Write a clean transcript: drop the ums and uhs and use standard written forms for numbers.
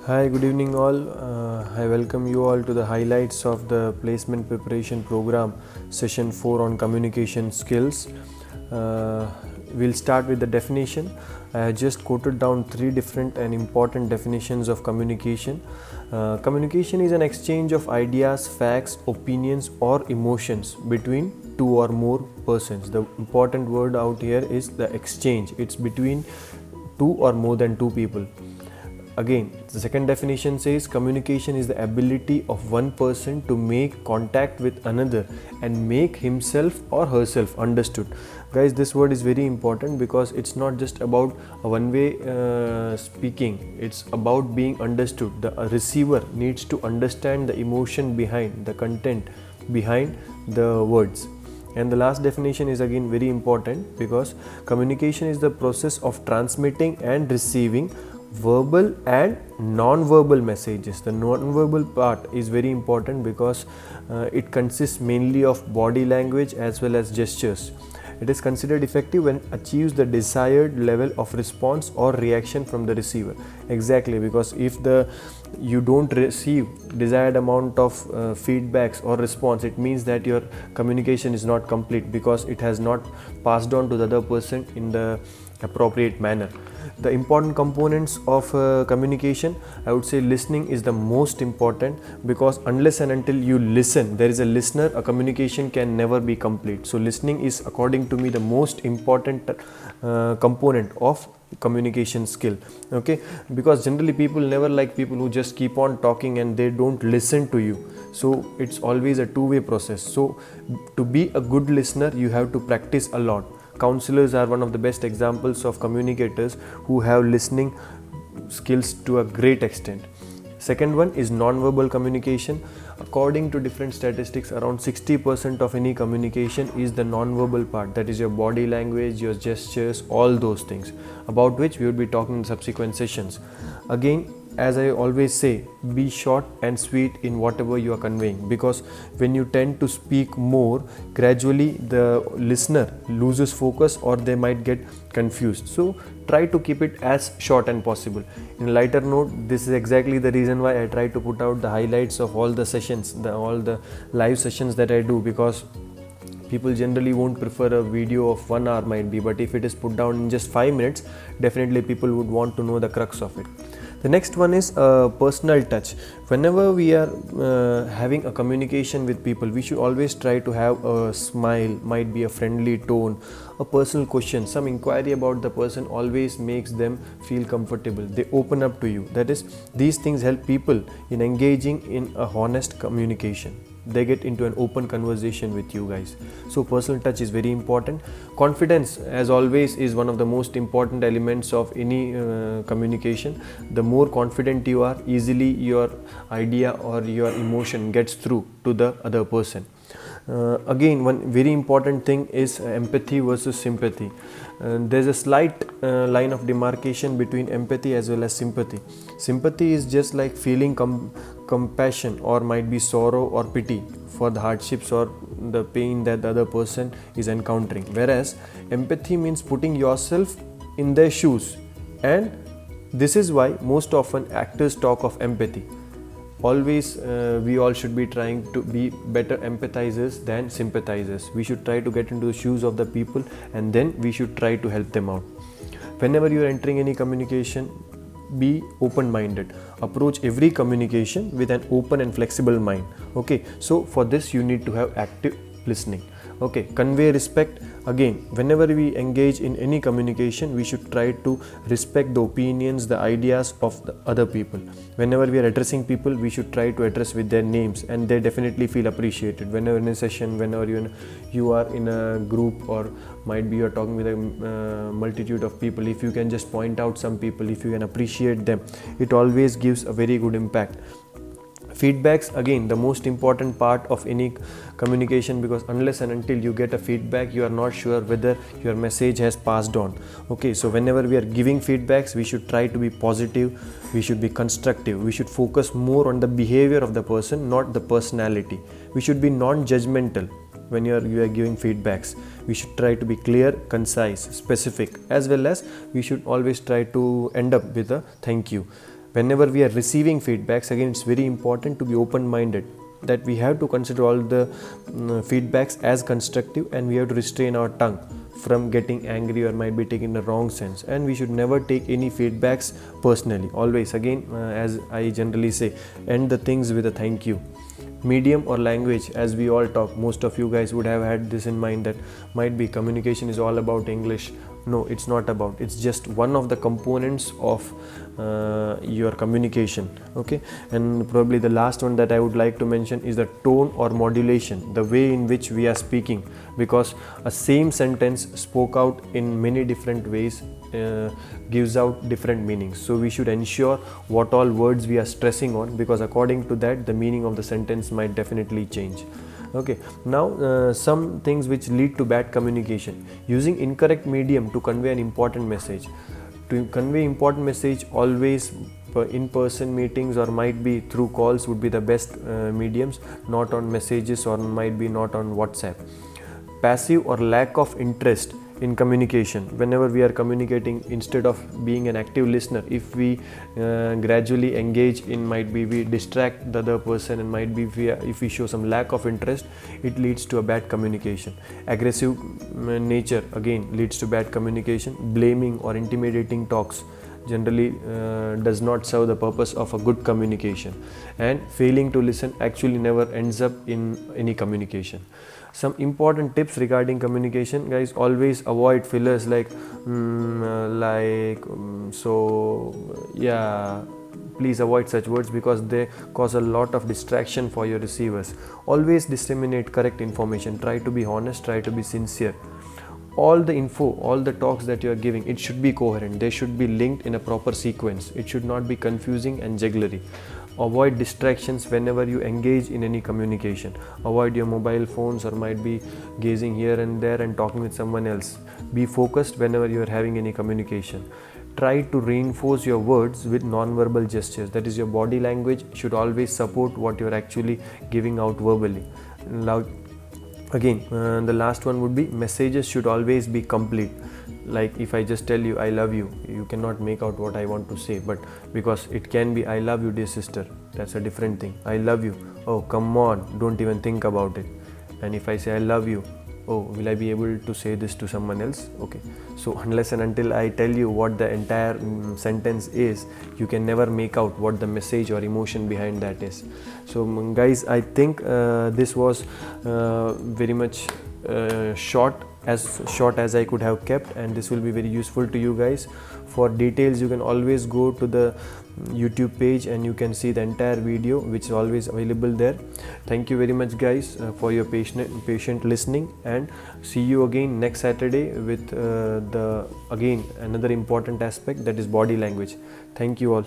Hi, good evening all. I welcome you all to the highlights of the placement preparation program session 4 on communication skills. We'll start with the definition. I have just quoted down 3 different and important definitions of communication. Communication is an exchange of ideas, facts, opinions or emotions between 2 or more persons. The important word out here is the exchange. It's between 2 or more than 2 people. Again, the second definition says communication is the ability of one person to make contact with another and make himself or herself understood. Guys, this word is very important because it's not just about a one-way speaking, it's about being understood. The receiver needs to understand the emotion behind, the content behind the words. And the last definition is again very important because communication is the process of transmitting and receiving verbal and non-verbal messages. The non-verbal part is very important because it consists mainly of body language as well as gestures. It is considered effective when it achieves the desired level of response or reaction from the receiver. Exactly, because if you don't receive desired amount of feedbacks or response, it means that your communication is not complete because it has not passed on to the other person in the appropriate manner. The important components of communication, I would say listening is the most important, because unless and until you listen, there is a listener, a communication can never be complete. So listening is, according to me, the most important component of communication skill. Okay, because generally people never like people who just keep on talking and they don't listen to you. So it's always a two-way process. So to be a good listener, you have to practice a lot. Counselors are one of the best examples of communicators who have listening skills to a great extent. Second one is non-verbal communication. According to different statistics, around 60% of any communication is the non-verbal part. That is your body language, your gestures, all those things, about which we will be talking in subsequent sessions. Again, as I always say, be short and sweet in whatever you are conveying, because when you tend to speak more, gradually the listener loses focus or they might get confused. So try to keep it as short and possible. In a lighter note, this is exactly the reason why I try to put out the highlights of all the sessions, all the live sessions that I do, because people generally won't prefer a video of 1 hour might be, but if it is put down in just 5 minutes, definitely people would want to know the crux of it. The next one is personal touch. Whenever we are having a communication with people, we should always try to have a smile, might be a friendly tone, a personal question, some inquiry about the person always makes them feel comfortable. They open up to you. That is, these things help people in engaging in a honest communication. They get into an open conversation with you guys. So personal touch is very important. Confidence, as always, is one of the most important elements of any communication. The more confident you are, easily your idea or your emotion gets through to the other person. Again, one very important thing is empathy versus sympathy. There's a slight line of demarcation between empathy as well as sympathy. Sympathy is just like feeling compassion or might be sorrow or pity for the hardships or the pain that the other person is encountering, whereas empathy means putting yourself in their shoes. And this is why most often actors talk of empathy. Always we all should be trying to be better empathizers than sympathizers. We should try to get into the shoes of the people and then we should try to help them out. Whenever you are entering any communication, be open-minded. Approach every communication with an open and flexible mind. Okay, so for this you need to have active listening. Okay, convey respect. Again, whenever we engage in any communication, we should try to respect the opinions, the ideas of the other people. Whenever we are addressing people, we should try to address with their names and they definitely feel appreciated. Whenever in a session, whenever you are in a group or might be you are talking with a multitude of people, if you can just point out some people, if you can appreciate them, it always gives a very good impact. Feedbacks, again, the most important part of any communication, because unless and until you get a feedback, you are not sure whether your message has passed on. Okay, so whenever we are giving feedbacks, we should try to be positive, we should be constructive, we should focus more on the behavior of the person, not the personality. We should be non-judgmental. when you are giving feedbacks. We should try to be clear, concise, specific, as well as we should always try to end up with a thank you. Whenever we are receiving feedbacks, again, it's very important to be open-minded, that we have to consider all the feedbacks as constructive, and we have to restrain our tongue from getting angry or might be taken in the wrong sense. And we should never take any feedbacks personally. Always, again, as I generally say, end the things with a thank you. Medium or language, as we all talk, most of you guys would have had this in mind, that might be communication is all about English. No, it's not about. It's just one of the components of your communication. Okay, and probably the last one that I would like to mention is the tone or modulation, the way in which we are speaking, because a same sentence spoke out in many different ways gives out different meanings. So we should ensure what all words we are stressing on, because according to that the meaning of the sentence might definitely change. Okay, now some things which lead to bad communication: using incorrect medium to convey an important message. To convey important message, always in-person meetings or might be through calls would be the best mediums, not on messages or might be not on WhatsApp. Passive or lack of interest in communication. Whenever we are communicating, instead of being an active listener, if we gradually engage in, might be we distract the other person, and might be if we show some lack of interest, it leads to a bad communication. Aggressive nature again leads to bad communication. Blaming or intimidating talks generally does not serve the purpose of a good communication, and failing to listen actually never ends up in any communication. Some important tips regarding communication, guys: always avoid fillers please avoid such words, because they cause a lot of distraction for your receivers. Always disseminate correct information. Try to be honest, try to be sincere. All the info, all the talks that you are giving, it should be coherent. They should be linked in a proper sequence. It should not be confusing and jugglery. Avoid distractions whenever you engage in any communication. Avoid your mobile phones or might be gazing here and there and talking with someone else. Be focused whenever you are having any communication. Try to reinforce your words with non-verbal gestures. That is, your body language should always support what you are actually giving out verbally. Again, the last one would be messages should always be complete. Like if I just tell you I love you, you cannot make out what I want to say, but because it can be I love you dear sister, that's a different thing. I love you, oh come on, don't even think about it. And if I say I love you, oh, will I be able to say this to someone else? Okay, so unless and until I tell you what the entire sentence is, you can never make out what the message or emotion behind that is. So guys, I think this was very much short as I could have kept, and this will be very useful to you guys. For details, you can always go to the YouTube page and you can see the entire video, which is always available there. Thank you very much guys for your patient listening, and see you again next Saturday with again another important aspect, that is body language. Thank you all.